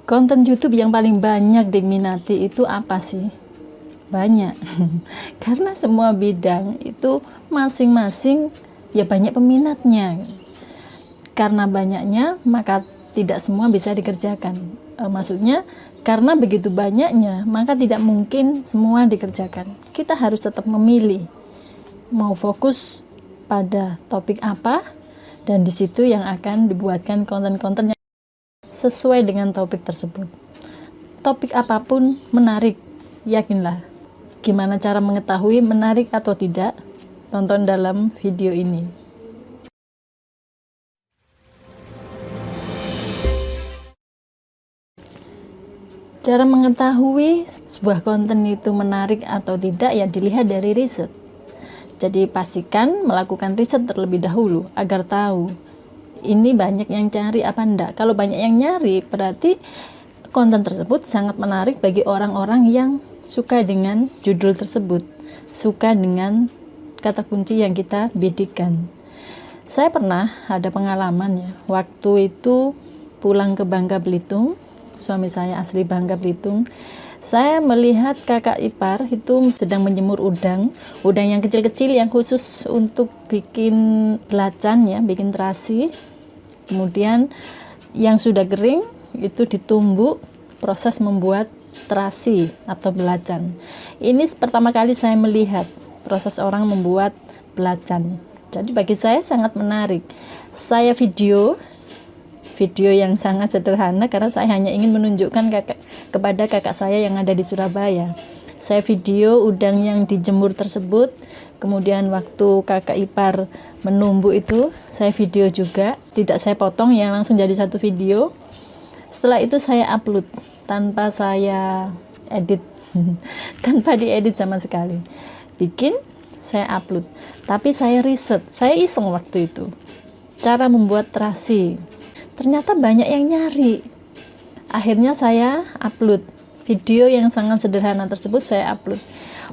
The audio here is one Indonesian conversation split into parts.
Konten YouTube yang paling banyak diminati itu apa sih? Banyak. Karena semua bidang itu masing-masing ya banyak peminatnya. Karena banyaknya maka tidak semua bisa dikerjakan. Maksudnya karena begitu banyaknya maka tidak mungkin semua dikerjakan. Kita harus tetap memilih mau fokus pada topik apa, dan di situ yang akan dibuatkan konten-konten yang sesuai dengan topik tersebut. Topik apapun menarik, yakinlah. Gimana cara mengetahui menarik atau tidak? Tonton dalam video ini. Cara mengetahui sebuah konten itu menarik atau tidak ya dilihat dari riset. Jadi pastikan melakukan riset terlebih dahulu agar tahu ini banyak yang cari apa enggak. Kalau banyak yang nyari berarti konten tersebut sangat menarik bagi orang-orang yang suka dengan judul tersebut, suka dengan kata kunci yang kita bidikan. Saya pernah ada pengalaman ya, waktu itu pulang ke Bangka Belitung, suami saya asli Bangka Belitung. Saya melihat kakak ipar itu sedang menjemur udang yang kecil-kecil yang khusus untuk bikin belacan ya, bikin terasi. Kemudian yang sudah kering itu ditumbuk, proses membuat terasi atau belacan. Ini pertama kali saya melihat proses orang membuat belacan. Jadi bagi saya sangat menarik. Saya video yang sangat sederhana karena saya hanya ingin menunjukkan kepada kakak saya yang ada di Surabaya. Saya video udang yang dijemur tersebut, kemudian waktu kakak ipar menumbuk itu saya video juga, tidak saya potong ya, langsung jadi satu video. Setelah itu saya upload tanpa saya edit tanpa diedit sama sekali, bikin, saya upload. Tapi saya riset, saya iseng waktu itu cara membuat terasi. Ternyata banyak yang nyari. Akhirnya saya upload video yang sangat sederhana tersebut, saya upload.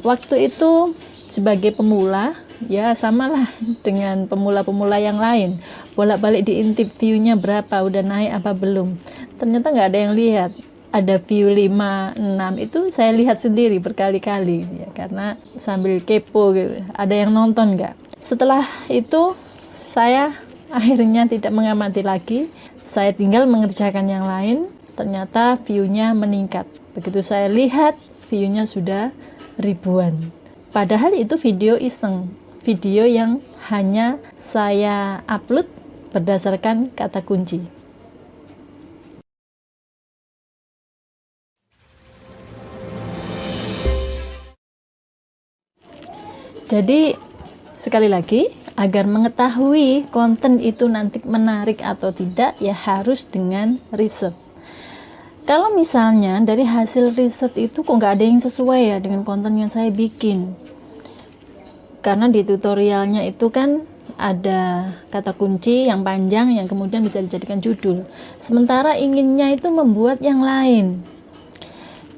Waktu itu sebagai pemula, ya samalah dengan pemula-pemula yang lain. Bolak-balik diintip view-nya berapa, udah naik apa belum. Ternyata nggak ada yang lihat. Ada view 5, 6, itu saya lihat sendiri berkali-kali ya, karena sambil kepo gitu. Ada yang nonton nggak? Setelah itu saya akhirnya tidak mengamati lagi. Saya tinggal mengerjakan yang lain, ternyata view-nya meningkat. Begitu saya lihat, view-nya sudah ribuan. Padahal itu video iseng, video yang hanya saya upload berdasarkan kata kunci. Jadi sekali lagi, agar mengetahui konten itu nanti menarik atau tidak ya harus dengan riset. Kalau misalnya dari hasil riset itu kok nggak ada yang sesuai ya dengan konten yang saya bikin, karena di tutorialnya itu kan ada kata kunci yang panjang yang kemudian bisa dijadikan judul, sementara inginnya itu membuat yang lain,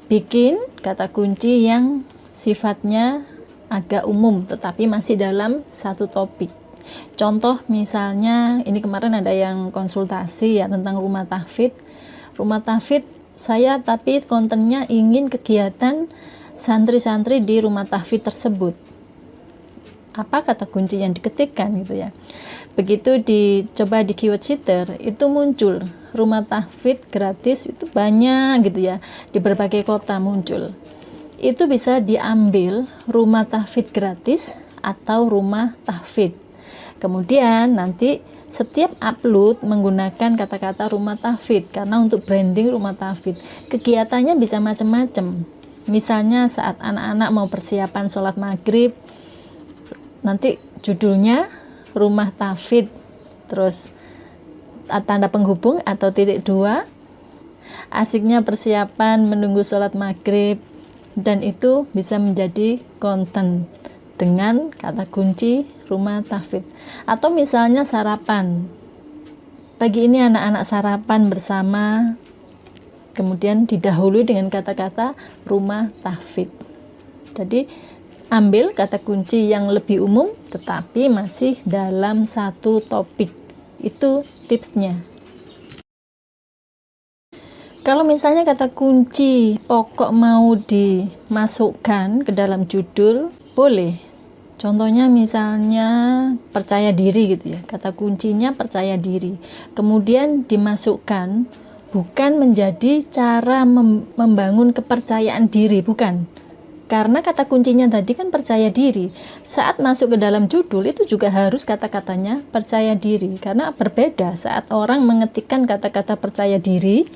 bikin kata kunci yang sifatnya agak umum tetapi masih dalam satu topik. Contoh misalnya ini kemarin ada yang konsultasi ya tentang rumah tahfidz. Rumah tahfidz saya tapi kontennya ingin kegiatan santri-santri di rumah tahfidz tersebut. Apa kata kunci yang diketikkan gitu ya. Begitu dicoba di keyword seeker itu muncul rumah tahfidz gratis itu banyak gitu ya, di berbagai kota muncul. Itu bisa diambil rumah tahfidz gratis atau rumah tahfidz. Kemudian nanti setiap upload menggunakan kata-kata rumah tahfidz karena untuk branding rumah tahfidz. Kegiatannya bisa macam-macam. Misalnya saat anak-anak mau persiapan sholat maghrib, nanti judulnya rumah tahfidz, terus tanda penghubung atau titik 2, asiknya persiapan menunggu sholat maghrib. Dan itu bisa menjadi konten dengan kata kunci rumah tahfidz. Atau misalnya sarapan, pagi ini anak-anak sarapan bersama, kemudian didahului dengan kata-kata rumah tahfidz. Jadi ambil kata kunci yang lebih umum tetapi masih dalam satu topik. Itu tipsnya. Kalau misalnya kata kunci pokok mau dimasukkan ke dalam judul, boleh. Contohnya misalnya percaya diri gitu ya. Kata kuncinya percaya diri. Kemudian dimasukkan bukan menjadi cara membangun kepercayaan diri, bukan. Karena kata kuncinya tadi kan percaya diri. Saat masuk ke dalam judul itu juga harus kata-katanya percaya diri. Karena berbeda saat orang mengetikkan kata-kata percaya diri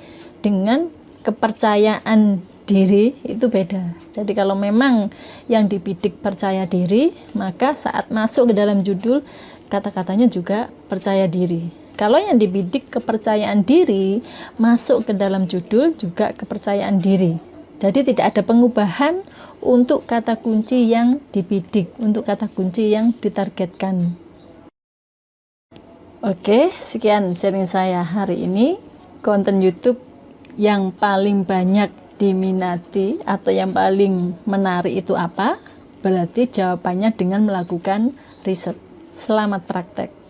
dengan kepercayaan diri, itu beda. Jadi kalau memang yang dibidik percaya diri, maka saat masuk ke dalam judul kata-katanya juga percaya diri. Kalau yang dibidik kepercayaan diri, masuk ke dalam judul juga kepercayaan diri. Jadi tidak ada pengubahan untuk kata kunci yang dibidik, untuk kata kunci yang ditargetkan. Oke, sekian sharing saya hari ini. Konten YouTube yang paling banyak diminati atau yang paling menarik itu apa? Berarti jawabannya dengan melakukan riset. Selamat praktek.